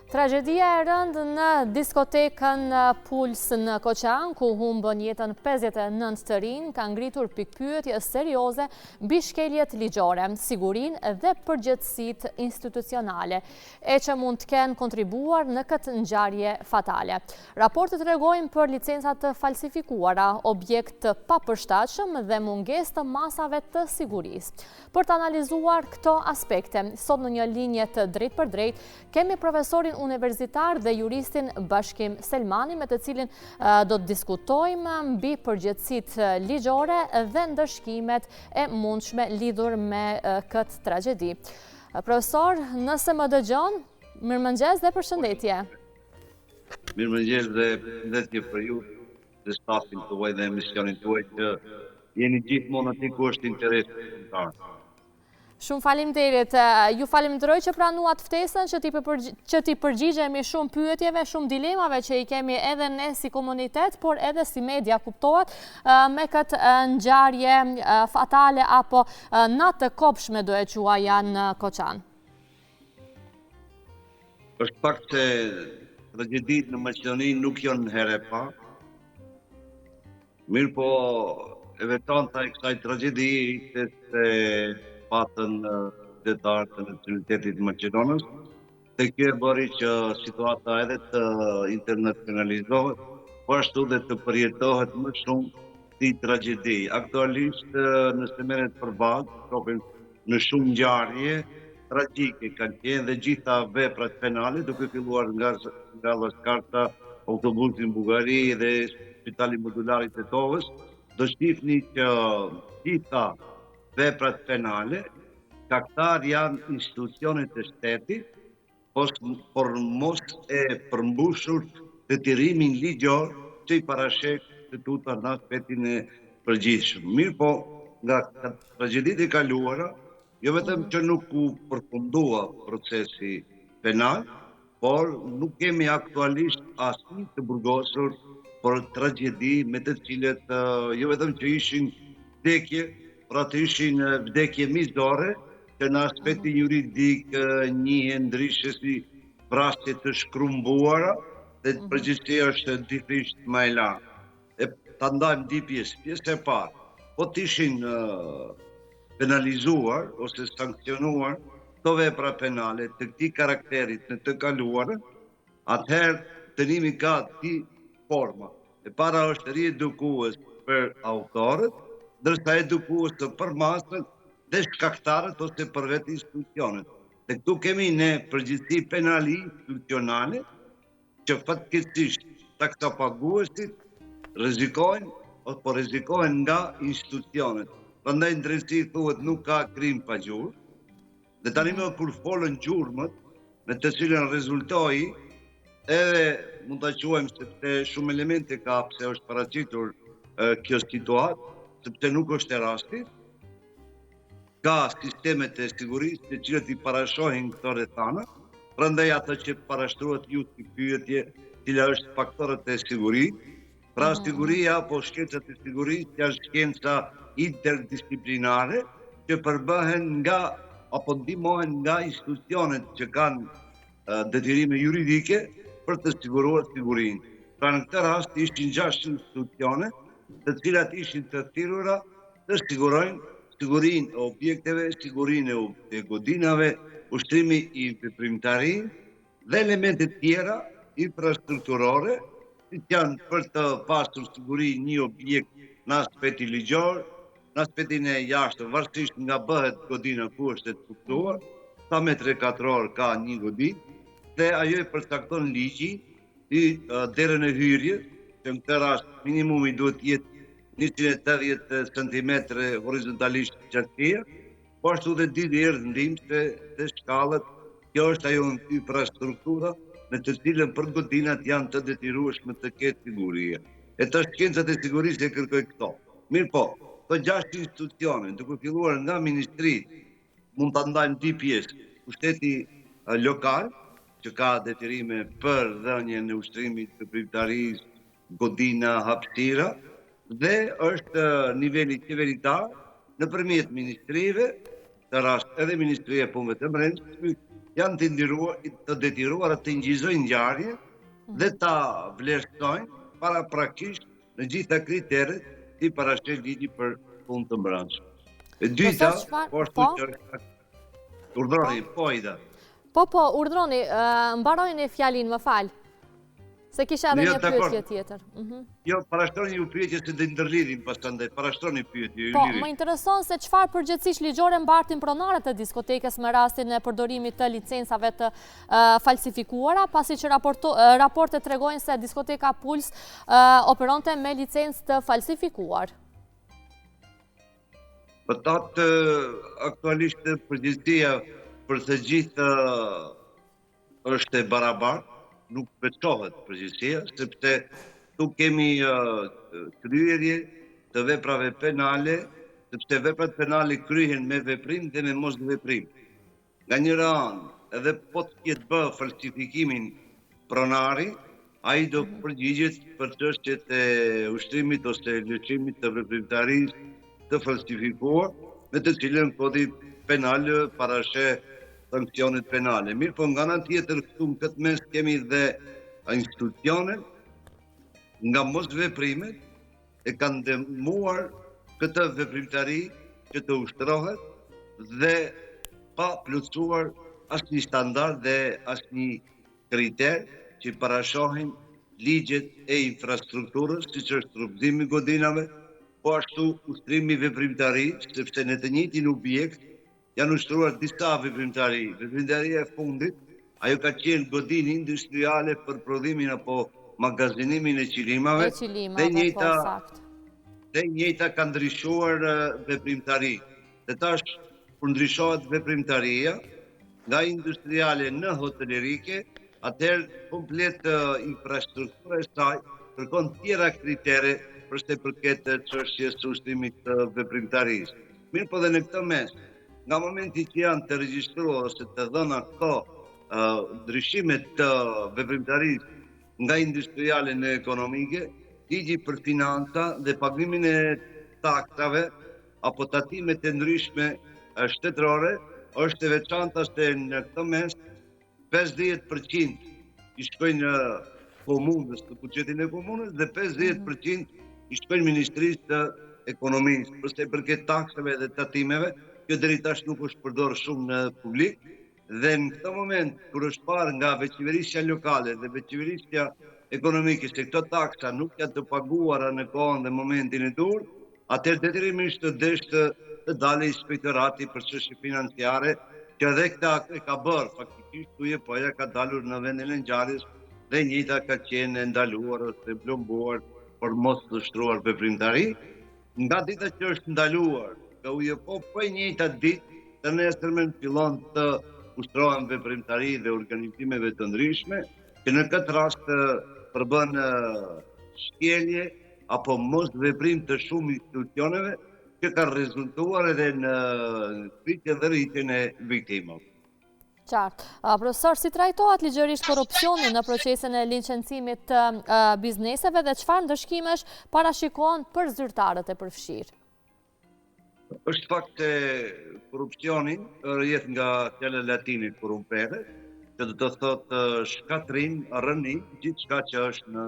Tragedia e rëndë në diskotekën Puls në Koçan, ku humbën jetën 59 të rinj, ka ngritur pikpyetje serioze mbi shkeljet ligjore, sigurinë dhe përgjegjësitë institucionale, e që mund të kenë kontribuar në këtë ngjarje fatale. Raportet tregojnë për licenca të falsifikuara, objekt të papërshtatshëm dhe mungesë të masave të sigurisë. Për të analizuar këto aspekte, sot në një linje të drejt për drejt, kemi profesorin universitar dhe juristin Bashkim Selmani, me të cilin do të diskutojmë mbi përgjegjësitë ligjore dhe ndëshkimet e mundshme lidhur me këtë tragjedi. Profesor, nëse më dëgjon, mirëmëngjes dhe përshëndetje. Mirëmëngjes dhe përshëndetje për ju dhe stafin tuaj dhe emisionin tuaj, që jeni gjithmonë aty ku është interesi kombëtar. Shumë faleminderit. Ju falenderoj që pranuat ftesën që ti përgjigjemi shumë pyetjeve, shumë dilemave që i kemi edhe ne si komunitet, por edhe si media, kuptohet, me këtë ngjarje fatale apo natë të kopshme, do e quaja, në Koçan. Është fakt se tragjeditë në Maqedoni nuk janë herë e parë. Mirë po, e veçanta e kësaj tragjedi ishte se patën qytetarët e nacionalitetit maqedonës, dhe kjo e bëri që situata edhe të internacionalizohet, po ashtu dhe të përjetohet më shumë si tragjedi. Aktualisht, nëse merret përballë, shohim në shumë ngjarje tragjike kanë qenë dhe gjitha veprat penale, duke filluar nga Llashkarta, autobusi në Bullgari dhe spitali modular i Tetovës, do shihni që gjitha veprat penale, shkaktar janë institucionet e shtetit, por mos e përmbushur detyrimin ligjor që i parashek të tuta në aspektin e përgjithshëm. Mirë po, nga tragjeditë e kaluara, jo vetëm që nuk u përfundua procesi penal, por nuk kemi aktualisht asnjë të burgosur për tragjedi me të cilët jo vetëm që ishin vdekje, por atë ishin vdekje miqësore, që në aspektin juridik njihen ndryshe si vrasje të shkrumbuara, dhe përgjithësia është differisht më e lartë. Ta ndajmë dy pjesë. Pjesë e parë, po të ishin penalizuar ose sankcionuar këto vepra penale të këtij karakterit në të kaluarën, atëherë dënimi ka dy forma. E para është riedukues për autorët, ndërsa edukues për masën dhe shkaktarët ose për vetë institucionet. Dhe këtu kemi ne përgjegjësi penali institucionale, që fatkeqësisht taksapaguesit rrezikohen nga institucionet. Prandaj në drejtësi thuhet nuk ka krim pa gjurmë. Dhe tani më kur folën gjurmët, me të cilën rezultoi, edhe mund ta quajmë sepse shumë elemente ka pse është paraqitur kjo situatë, sepse nuk është e rasti, ka sistemet e sigurisë të cilët i parashohin këto rrethana, prandaj ato që parashtrohet ju si pyetje, cila është faktorët e sigurisë. Pra siguria apo shkencat e sigurisë janë shkenca interdisiplinare që përbëhen nga apo ndihmohen nga institucionet që kanë detyrime juridike për të siguruar sigurinë. Pra në këtë rast ishin 6 institucione, të cilat ishin të thirrura të sigurojnë sigurinë e objekteve, sigurinë e godinave, ushtrimi i veprimtarisë dhe elemente tjera infrastrukturore, që janë për të pasur siguri një objekt në aspektin ligjor, në aspektin e jashtëm, varësisht nga bëhet godina ku është e caktuar, sa metre katror ka një godinë, dhe ajo e përcakton ligji i derën e hyrjes, që në këtë rast minimumi duhet jetë 180 cm horizontalisht qartësia, po ashtu dhe dy derë ndihmëse dhe shkallët. Kjo është ajo infrastruktura në të cilën për godinat janë të detyrueshme të ketë siguria. E të shkencat e sigurisë e kërkoj këto. Mirë po, të 6 institucione, duke filluar nga ministri, mund të ndajmë dy pjesë. Pushteti lokal, që ka detyrime për dhënien e ushtrimit të veprimtarisë, godina, hapësira, dhe është niveli qeveritar nëpërmjet ministrive këtë rast edhe Ministria e Punëve të Brendshme, janë të detyruar të ngjizojnë ngjarje dhe ta vlerësojnë paraprakisht në gjitha kriteret si parashkel ligji për punë të brendshme. E dyta, urdhroni, Ida. Po, urdhroni, mbarojnë fjalin, më falë. Se kisha edhe një pyetje tjetër. Jo, parashtroni ju pyetje se dhe ndërlidhin pasandaj, parashtroni pyetje. Po, më intereson se çfarë përgjithësisht ligjore mbartin pronarët e diskotekës me rastin e përdorimit të licencave të falsifikuara, pasi që raportet tregojnë se diskoteka Puls operonte me licencë të falsifikuar. Për tatë, aktualisht përgjithësia për të gjithë është e barabartë, nuk veçohet përgjithësia, sepse tu kemi kryerje të veprave penale, sepse veprat penale kryhen me veprim dhe me mos veprim. Nga njëra anë, edhe po të ketë bë falsifikimin pronari, ai do përgjigjet për çështjet e ushtrimit ose lëshimit të veprimtarisë të falsifikuar, me të cilën kodi penal parasheh sankcionet penale. Mirë, po nga në tjetër këtu në këtë mes kemi dhe institucionet nga mos veprimet e kanë ndihmuar këtë veprimtari që të ushtrohet dhe pa plotësuar asnjë standard dhe asnjë kriter që parashohin ligjet e infrastrukturës, siç është rrugëzimi i godinave, po ashtu ushtrimi veprimtari, sepse në të njëjtin objekt janë ushtruar disa veprimtari. Veprimtaria e fundit, ajo ka qenë godini industriale për prodhimin apo magazinimin e qilimave, dhe njëjta ka ndryshuar veprimtari. Dhe tash, kur ndryshohet veprimtaria nga industriale në hotelerike, atëherë komplet infrastruktura e saj kërkon tjera kritere për se përket çështjes së ushtrimit të veprimtarisë. Mirë, po dhe në këtë mes, nga momenti që janë të regjistruar ose të dhëna këto ndryshimet të veprimtarisë nga industriale në ekonomike, ligji për financa dhe pagimin e taksave apo tatimet e ndryshme shtetërore është e veçanta se në këtë mes 50% i shkojnë në komunës, të buxhetin e komunës, dhe 50% i shkojnë Ministrisë të Ekonomisë. Përsa i përket taksave dhe tatimeve, kjo deri tash nuk është përdorur shumë në publik, dhe në këtë moment, kur është parë nga veçiverisja lokale dhe veçiverisja ekonomike se këto taksa nuk janë të paguara në kohën dhe momentin e dur, atëherë detyrimisht të deshtë të dalë inspektorati për çështje financiare, që edhe këta e ka bërë, faktikisht tuje, po ajo ka dalur në vendin e ngjarjes dhe njëjta ka qenë ndaluar ose blombuar për mos të ushtruar veprimtari. Nga dita që është ndaluar, ka ujë po e njëjta ditë të nesërmen fillon të ushtrohen veprimtari dhe organizimeve të ndryshme, që në këtë rast përbën shkelje apo mos veprim të shumë institucioneve që kanë rezultuar edhe në rritjen dhe rritjen e viktimave. Qartë. Profesor, si trajtohet ligjërisht korrupsioni në procesin e licencimit të bizneseve dhe çfarë ndëshkimesh parashikon për zyrtarët e përfshirë? Është fakt se korrupsioni rrjedh nga fjala latine corrumpere, që do të thotë shkatrim, rënim, gjithçka që është në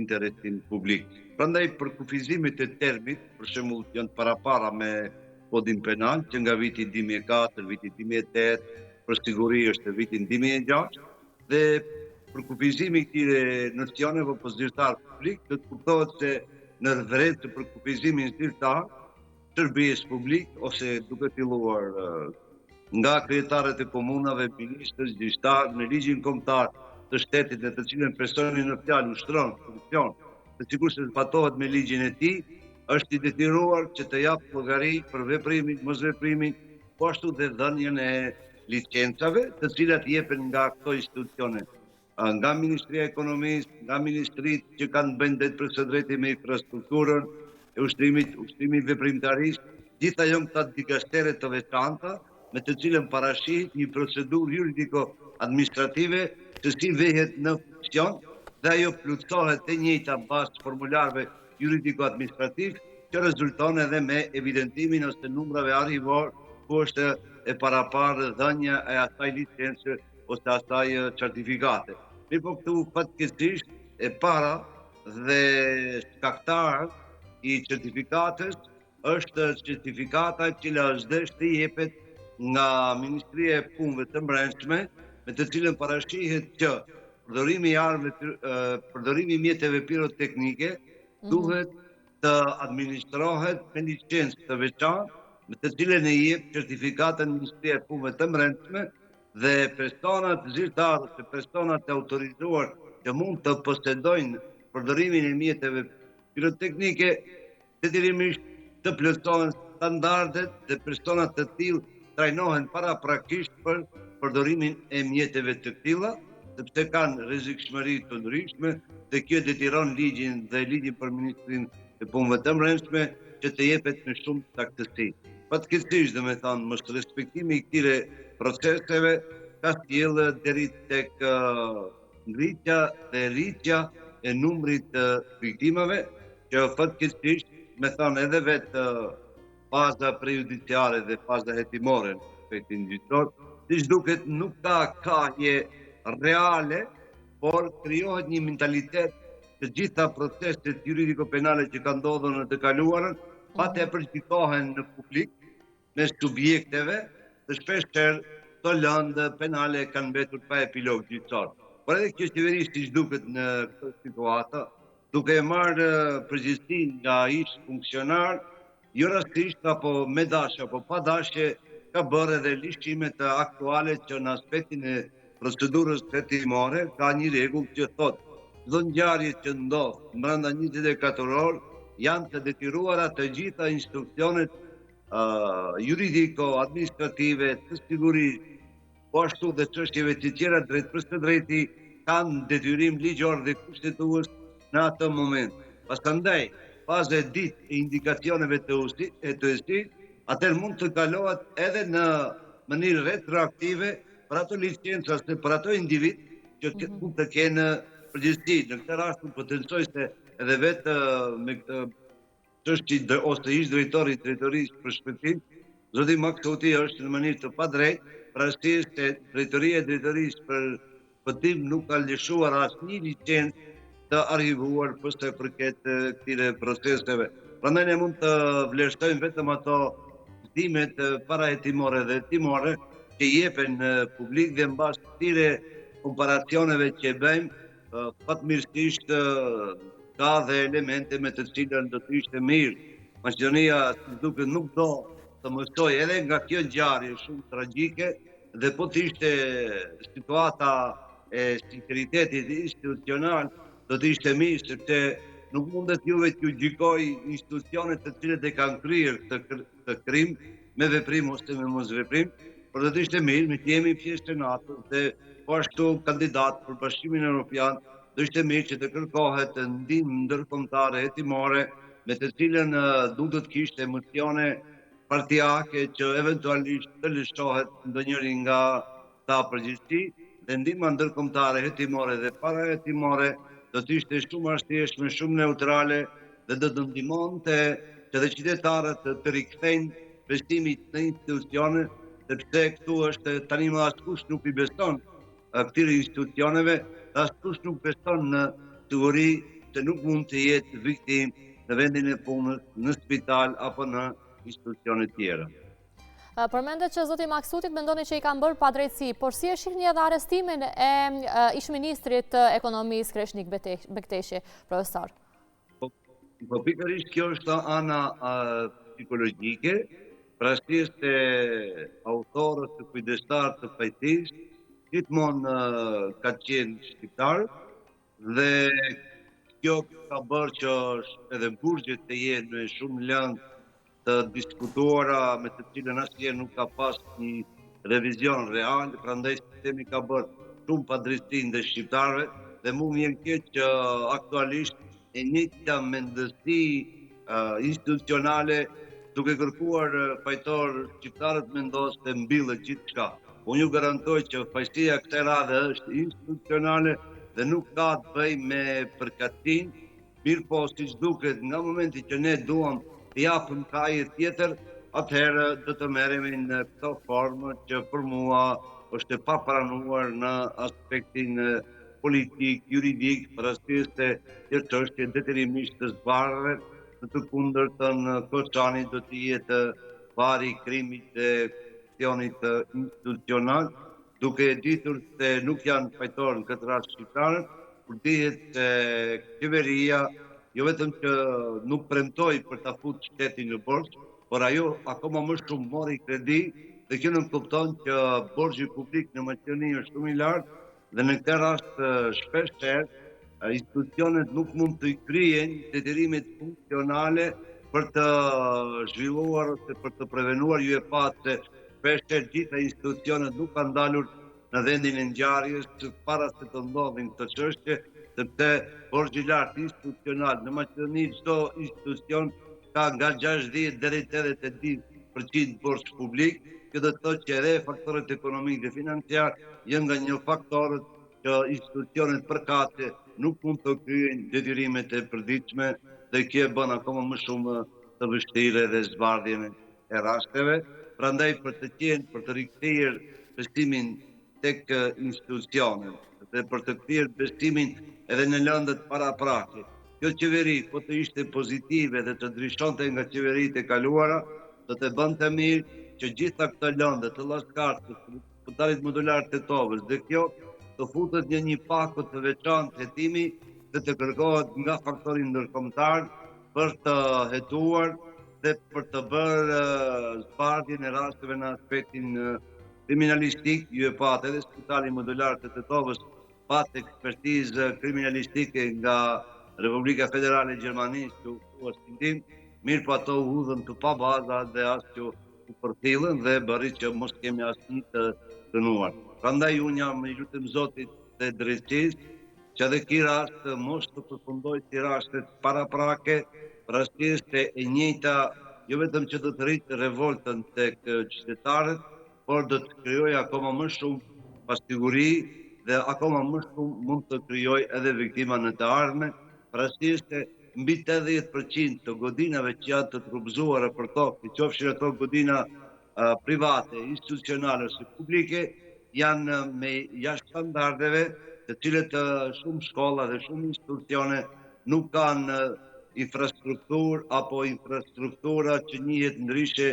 interesin publik. Prandaj për kufizimit e termit, për shembull janë para me kodin penal, që nga viti 2004, viti 2008, për siguri është vitin 2006, dhe për kufizimi këtyre nocioneve për zyrtar publik, do të kuptohet se në drejt të për kufizimin zyrtar, shërbes publik, ose duke filluar nga kryetarët e komunave, ministrës, gjyqtar, në ligjin kombëtar të shtetit dhe të cilën personi në fjalë ushtron korrupsion, të sigurisht se zbatohet me ligjin e tij, është i detyruar që të japë llogari për veprimin, mosveprimin, po ashtu dhe dhënien e licencave, të cilat jepen nga këto institucione, nga Ministria e Ekonomisë, nga ministritë që kanë bënë për së drejti me infrastrukturën e ushtimit veprimtarisë, gjitha janë këta dikastere të veçanta, me të cilën parashihet një procedurë juridiko-administrative se si vehet në funksion dhe ajo plotësohet e njëjta bazë formularëve juridiko-administrativ që rezulton edhe me evidentimin ose numrave arrivor ku është e paraparë dhënia e asaj licence ose asaj certifikate. Mi po këtu fatkeqësisht e para dhe shkaktar i certifikatës është certifikata e cila është desh të jepet nga Ministria e Punëve të Brendshme, me të cilën parashihet që përdorimi i mjeteve piroteknike duhet të administrohet me licencë të veçantë, me të cilën e jep certifikatën Ministria e Punëve të Brendshme dhe personat zyrtarë ose personat e autorizuar që mund të posedojnë përdorimin e mjeteve piroteknike, detyrimisht të plotësohen standardet dhe personat të tillë trajnohen paraprakisht për përdorimin e mjeteve të tilla, sepse kanë rrezikshmëri të ndryshme dhe kjo detyron ligjin dhe ligjin për Ministrinë e Punëve të Brendshme që të jepet me shumë saktësi. Fatkeqësisht, domethënë, mos respektimi i këtyre proceseve ka sjellë deri tek ngritja dhe rritja e numrit të viktimave, që fatkeqësisht, me thënë edhe vetë faza prejudiciare dhe faza hetimore në aspektin gjyqësor, siç duket nuk ka kahje reale, por krijohet një mentalitet të gjitha proceset juridiko-penale që kanë ndodhur në të kaluarën, pati e përgjithohen në publik me subjekteve dhe shpeshherë këto lëndë penale kanë mbetur pa epilog gjyqësor. Por edhe kjo qeveri siç duket në këtë situatë, duke e marrë përgjegjësinë nga ish funksionar, jo rastisht apo me dashje apo pa dashje, ka bërë edhe lishime të aktuale që në aspektin e procedurës hetimore ka një rregull që thotë çdo ngjarje që ndodh brenda 24 orë janë të detyruara të gjitha institucionet juridiko-administrative të sigurisë, po ashtu dhe çështjeve të tjera drejt për së drejti kanë detyrim ligjor dhe kushtetues në atë moment. Pastaj, faza e ditë e indikacioneve të ësit, atëherë mund të kalohet edhe në mënyrë retroaktive për ato licenca ose për ato individ që mund të kenë përgjegjësi. Në këtë rast unë potencoj se edhe vetë me këtë çështje ose ish drejtori i drejtorisë për shpëtim, zoti Maksuti është në mënyrë të padrejtë, për arsye se drejtoria e drejtorisë për shpëtim nuk ka lëshuar asnjë licencë të arrivuar për sa i përket këtyre proceseve. Prandaj ne mund të vlerësojmë vetëm ato zdimet parahetimore dhe hetimore që jepen në publik dhe mbas këtyre komparacioneve që bëjmë, fatmirësisht ka dhe elemente me të cilën do të ishte mirë. Maqedonia si duket nuk do të mësoj edhe nga kjo ngjarje shumë tragjike dhe po të ishte situata e sinqeritetit institucional, do të ishte mirë sepse nuk mundet juve t'ju gjykoj institucionet të cilët e kanë kryer këtë krim me veprim ose me mosveprim, por do të ishte mirë me të jemi pjesë të NATO dhe po ashtu kandidat për Bashkimin Evropian, do ishte mirë që të kërkohet ndihmë ndërkombëtare hetimore me të cilën duhet të kishte emocione partijake që eventualisht të lëshohet ndonjëri nga ta përgjegjësi dhe ndihma ndërkombëtare hetimore dhe parahetimore do të ishte shumë arsyeshme, shumë neutrale dhe do të ndihmonte që dhe qytetarët të rikthejnë besimin në institucione, sepse këtu është tani më askush nuk i beson këtyre institucioneve, askush nuk beson në siguri se nuk mund të jetë viktim në vendin e punës, në spital apo në institucione tjera. Përmendet që zoti Maksutit mendoni që i kanë bërë padrejtësi, por si e shihni edhe arrestimin e ish-ministrit të ekonomisë Kreshnik Bekteshi, profesor? Po pikërisht kjo është ana psikologjike, për arsye se autorët të kujdestar të pajtisë gjithmonë ka qenë shqiptar dhe kjo ka bërë që edhe burgjet të jenë me shumë lëndë të diskutuara me të cilën asnjëherë nuk ka pas një revizion real, prandaj sistemi ka bërë shumë padrejti ndaj shqiptarëve dhe mu vjen keq që aktualisht e njëjta mendësi institucionale duke kërkuar fajtor shqiptarët mendos se mbillet gjithçka. Unë ju garantoj që fajësia kësaj radhe është institucionale dhe nuk ka të bëjë me përkatësinë, mirë po siç duket nga momenti që ne duam të japim kaje tjetër, atëherë do të merremi në këto formë që për mua është e papranuar në aspektin politik, juridik, për arsye se kjo çështje detyrimisht të zbarret, në të kundërtën Koçani do të jetë vari i krimit dhe kwestionit institucional, duke e ditur se nuk janë fajtorë në këtë rast shqiptarët, por dihet se qeveria jo vetëm që nuk premtoi për ta futur shtetin në borxh, por ajo akoma më shumë mori kredi dhe kjo nuk kupton që borxhi publik në Maqedoni është shumë i lartë dhe në këtë rast shpeshherë institucionet nuk mund të kryejnë detyrimet funksionale për të zhvilluar ose për të prevenuar UEFA se shpeshherë gjitha institucionet nuk kanë dalur në vendin e ngjarjes para se të ndodhin këtë çështje, sepse borxhi i lartë institucional në Maqedoni çdo institucion ka nga 60 deri 80% borxh publik. Kjo do të thotë që edhe faktorët ekonomik dhe financiar janë nga një faktorët që institucionet përkatëse nuk mund të kryejnë detyrimet e përditshme dhe kjo bën akoma më shumë të vështirë dhe zbardhjen e rasteve. Prandaj për të qenë për të rikthyer besimin tek institucionet dhe për të kthyer besimin edhe në lëndët paraprake. Kjo qeveri, po të ishte pozitive dhe të ndryshonte nga qeveritë e kaluara, do të bënte mirë që gjitha këto lëndë të llashkartë, spitalit modular të Tetovës dhe kjo të futet në një pakot të veçantë hetimi dhe të kërkohet nga faktori ndërkombëtar për të hetuar dhe për të bërë zbardhjen e rasteve në aspektin kriminalistik. UEFA edhe spitali modular të Tetovës pat ekspertizë kriminalistike nga Republika Federale e Gjermanisë që u stindim, mirë po ato u hudhën të pa baza dhe as që u përthillën dhe bëri që mos kemi asnjë të dënuar. Prandaj unë jam i lutem Zotit dhe drejtësisë që edhe ky rast mos të përfundojë si rastet paraprake, për arsye se e njëjta jo vetëm që do të rritë revoltën tek qytetarët, por do të krijojë akoma më shumë pasiguri dhe akoma më shumë mund të krijojë edhe viktima në të ardhmen, për arsye se mbi 80% të godinave që janë të trupëzuara për tokë, qofshin ato godina private, institucionale ose publike, janë me jashtë standardeve, të cilët shumë shkolla dhe shumë institucione nuk kanë infrastrukturë apo infrastruktura që njihet ndryshe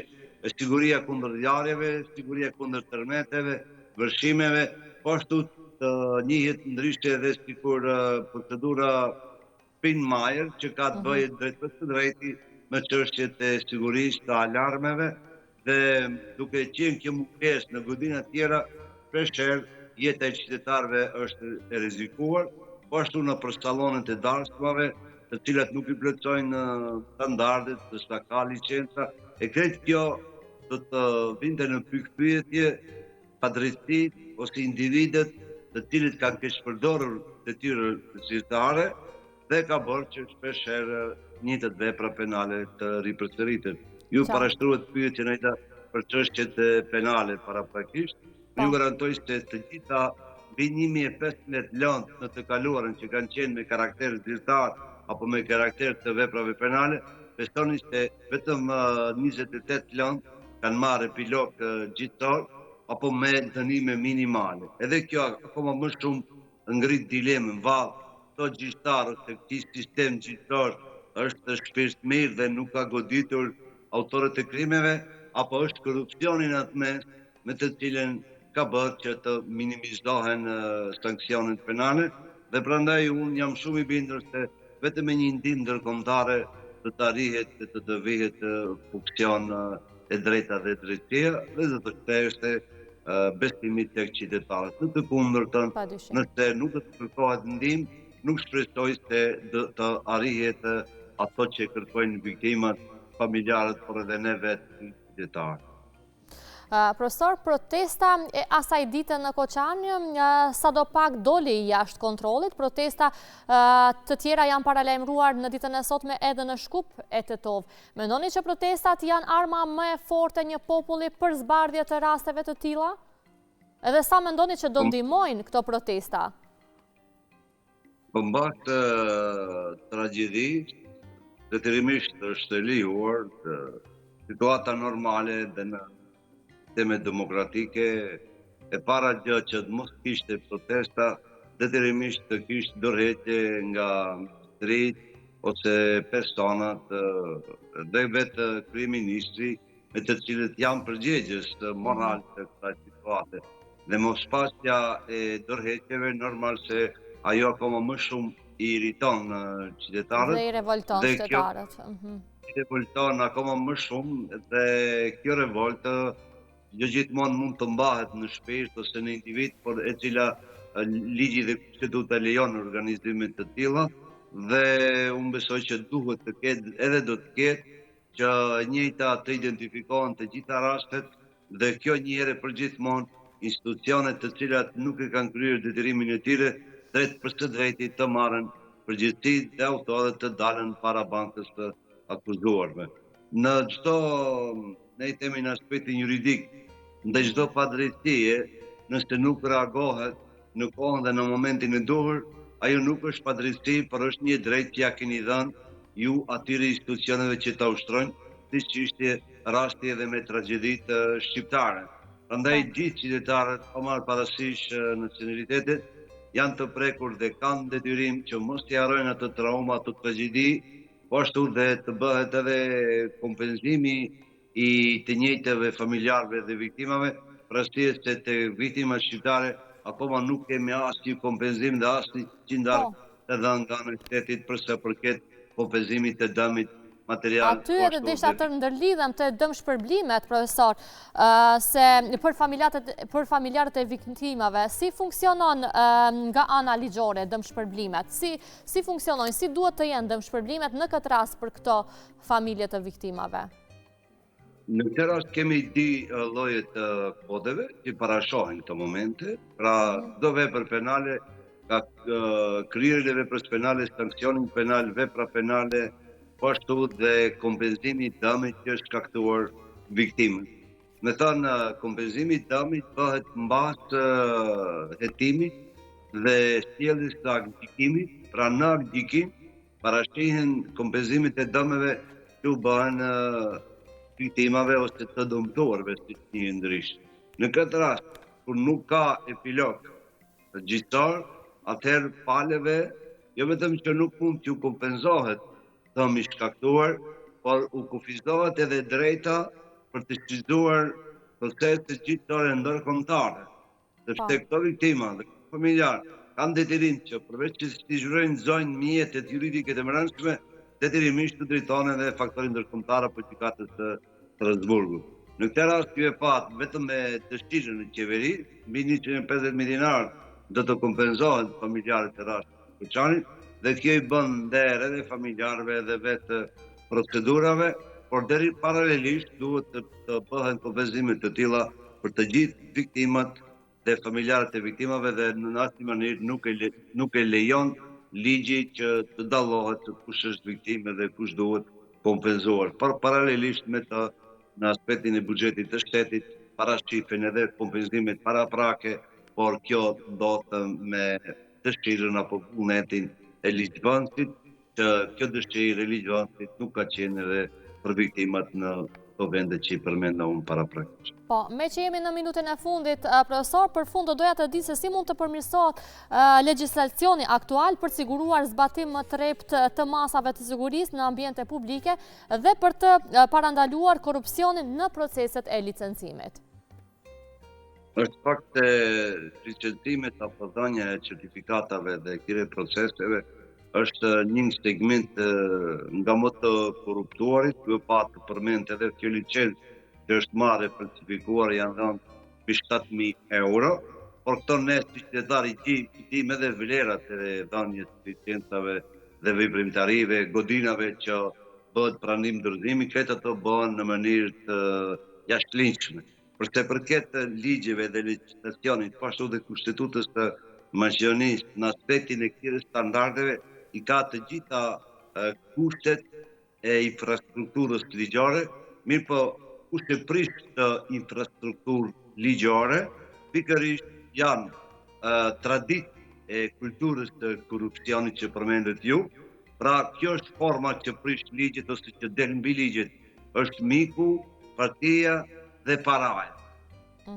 siguria kundër djarjeve, siguria kundër tërmeteve, vërshimeve, po ashtu të njihet ndryshe edhe sikur procedura Spinmajer që ka të bëjë drejt për të drejti me çështjet e sigurisë të alarmeve dhe duke qenë kjo mungesë në godina tjera, shpeshherë jeta e qytetarëve është e rrezikuar, po ashtu në për sallonet e darkësve, të cilat nuk i plotësojnë standardet, të sa ka licenca, e kretë kjo do të vinte në pikpyetje padrejtësitë ose individet të cilët kanë keqpërdorur detyrën zyrtare dhe ka bërë që shpeshherë njëjtat vepra penale të ripërsëriten. Ju parashtruhet pyetjen e për çështjet penale paraprakisht. Ju garantoj se të gjitha mbi 1500 lëndë në të kaluarën që kanë qenë me karakter zyrtar apo me karakter të veprave penale, besoni se vetëm 28 lëndë kanë marrë epilog gjithësor apo me dënime minimale. Edhe kjo akoma më shumë ngrit dilemën vallë këto gjyqtarë se këtij sistem gjyqtar është shpirtëmirë dhe nuk ka goditur autorët e krimeve, apo është korrupsioni në atë mes me të cilën ka bërë që të minimizohen sanksionet penale dhe prandaj unë jam shumë i bindur se vetëm me një ndihmë ndërkombëtare do të arrihet dhe të vihet funksion e drejta dhe drejtësia dhe do të kthehej besimit tek qytetarët. Në të kundërtën, nëse nuk do të kërkohet ndihmë, nuk shpresoj se të arrihet ato që kërkojnë viktimat, familjarët, por edhe ne vetë qytetarët. Profesor, protesta e asaj dite në Koçan sadopak doli jashtë kontrollit, protesta të tjera janë paralajmëruar në ditën e sotme edhe në Shkup e Tetovë. Mendoni që protestat janë arma më e forte një populli për zbardhje të rasteve të tilla? Edhe sa mendoni që do ndihmojnë këto protesta? Mbas tragjedisë, detyrimisht është e lejuar të situata normale dhe në sisteme demokratike, e para gjë që të mos kishte protesta, detyrimisht të kishte dorëheqje nga ministrit ose personat dhe vetë kryeministri, me të cilët janë përgjegjës moral të kësaj situate. Dhe mospasja e dorëheqjeve normal se ajo akoma më shumë i irriton qytetarët. Dhe i revolton qytetarët. I revolton akoma më shumë dhe kjo revoltë jo gjithmonë mund të mbahet në shpirt ose në individ, por e cila ligji dhe kushtetuta lejon organizimet të tilla dhe unë besoj që duhet të ketë edhe do të ketë që njëjta të identifikohen të gjitha rastet dhe kjo një herë për gjithmonë institucionet të cilat nuk e kanë kryer detyrimin e tyre drejt për së drejti të marrën përgjegjësi dhe autore të dalën para bankës të akuzuarve. Në çdo, ne i themi në aspektin juridik, ndaj çdo padrejtie, nëse nuk reagohet në kohën dhe në momentin e duhur, ajo nuk është padrejti, por është një drejtë që ja keni dhënë ju atyre institucioneve që ta ushtrojnë, siç ishte rasti edhe me tragjeditë shqiptare. Prandaj gjithë qytetarët, pa marrë parasysh nacionalitetet, janë të prekur dhe kanë detyrim që mos t'i harrojnë atë trauma, atë tragjedi, po ashtu dhe të bëhet edhe kompenzimi i të njëjtëve familjarëve dhe viktimave, për arsye se te viktimat shqiptare akoma nuk kemi asnjë kompenzim dhe asnjë qindar të dhënë nga shtetit për sa përket kompenzimit të dëmit material. Aty edhe desha të ndërlidhem të dëmshpërblimet, profesor, se për familjarët e viktimave, si funksionon nga ana ligjore dëmshpërblimet? Si funksionojnë, si duhet të jenë dëmshpërblimet në këtë rast për këto familje të viktimave? Në këtë rast kemi di lloje të kodeve që parashohin këto momente, pra çdo vepër penale ka kryerjen e veprës penale, sankcionin penal, vepra penale, po ashtu dhe kompenzimi i dëmit që është shkaktuar viktimës. Me thënë, kompenzimi i dëmit bëhet mbas hetimit dhe sjelljes së aktgjikimit, pra në aktgjikim parashihen kompenzimit e dëmeve që bëhen viktimave ose të dëmtuarve, si një ndryshe. Në këtë rast, kur nuk ka epilog përgjithësor, atëherë paleve, jo vetëm që nuk mund t'ju kompenzohet dëmi shkaktuar, por u kufizohet edhe drejta për të shfrytzuar proceset gjithëtore ndërkombëtare. Sepse këto viktima dhe këto familjar kanë detyrim që përveç që t'i zhurojnë mjetet juridike të mëranshme, detyrimisht të drejtohen edhe faktorin ndërkombëtar apo gjykatës së Strasburgut. Në këtë rast ju e pat vetëm me dëshirën e qeverisë, mbi 150 milion do të kompenzohen familjarët e rashtit Koçanit dhe kjo i bën nder edhe familjarëve edhe vetë procedurave, por deri paralelisht duhet të bëhen kompenzime të tilla për të gjithë viktimat dhe familjarët e viktimave dhe në asnjë mënyrë nuk e lejon ligji që të dallohet se kush është viktimë dhe kush duhet kompenzuar. Por paralelisht me të në aspektin e buxhetit të shtetit parashifen edhe kompenzimet paraprake, por kjo ndodhte me dëshirën apo vullnetin e ligjvënësit, që kjo dëshirë e ligjvënësit nuk ka qenë edhe për viktimat në të vende që i përmenda unë paraprakisht. Po, me që jemi në minutën e fundit, profesor, për fund do doja të di se si mund të përmirësohet legjislacioni aktual për të siguruar zbatim më të rrept të masave të sigurisë në ambiente publike dhe për të parandaluar korrupsionin në proceset e licencimit. Është fakt se licencimet apo dhënia e certifikatave dhe këtyre proceseve është një segment nga më të korruptuarit, ju pa të përmend edhe kjo licencë që është marrë e falsifikuar janë dhënë mbi 7.000 euro, por këto ne si qytetari dim edhe vlerat e dhënies të licencave dhe veprimtarive, godinave që bëhet pranim dorëzimi, këto ato bëhen në mënyrë të jashtëligjshme. Për të përket ligjeve dhe legjislacionit, po ashtu dhe kushtetutës të Maqedonisë në aspektin e këtyre standardeve, i ka të gjitha kushtet e infrastrukturës ligjore, mirë po kushte prish të infrastrukturë ligjore, pikërisht janë traditë e kulturës të korrupsionit që përmendet ju, pra kjo është forma që prish ligjet ose që del mbi ligjet është miku, partia dhe paraja.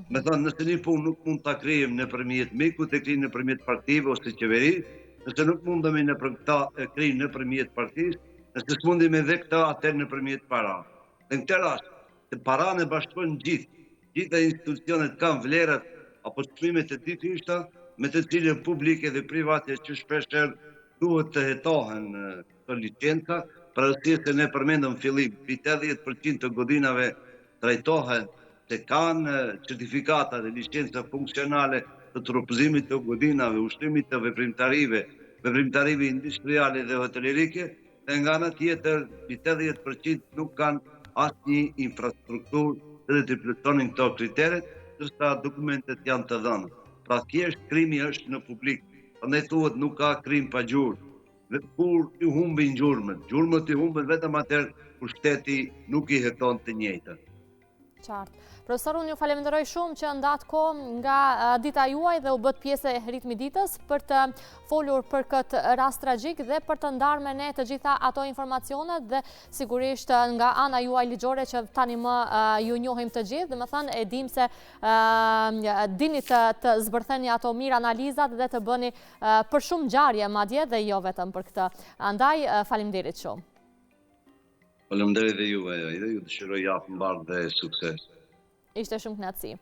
Me thënë, nëse një punë nuk mund të kryem nëpërmjet mikut, e kryem nëpërmjet partive ose qeverisë, nëse nuk mundemi e kryem nëpërmjet partisë, nëse s'mundemi dhe këta atër nëpërmjet para. Në këtë rast, të para në bashkojnë gjitha institucionet kanë vlerat apo çmimet e ditështa, me të cilën publike dhe private që shpeshherë duhet të hetohen këto licenca, për arsye se ne përmendëm fillim, 80% të godinave trajtohen se kanë certifikata dhe licenca funksionale të trupëzimit të godinave, ushtimit të veprimtarive industriale dhe hotelerike, dhe nga ana tjetër 80% nuk kanë asnjë infrastrukturë dhe të plotësonin këto kriteret, ndërsa dokumentet janë të dhëna. Pra thjesht krimi është në publik. Prandaj thuhet nuk ka krim pa gjurmë. Dhe kur i humbin gjurmët, gjurmët i humbin vetëm atëherë kur shteti nuk i heton të njëjtën. Qartë. Profesor, unë ju falenderoj shumë që ndatë kohë nga dita juaj dhe u bët pjesë e ritmi ditës për të folur për këtë rast tragjik dhe për të ndarë me ne të gjitha ato informacionet dhe sigurisht nga ana juaj ligjore që tani më ju njohim të gjithë dhe më thënë e dim se dini të zbërtheni ato mirë analizat dhe të bëni për shumë ngjarje madje dhe jo vetëm për këtë. Andaj, faleminderit shumë. Faleminderit dhe juve, ju dëshiroj javë mbar dhe sukses. Ishte shumë kënaqësi.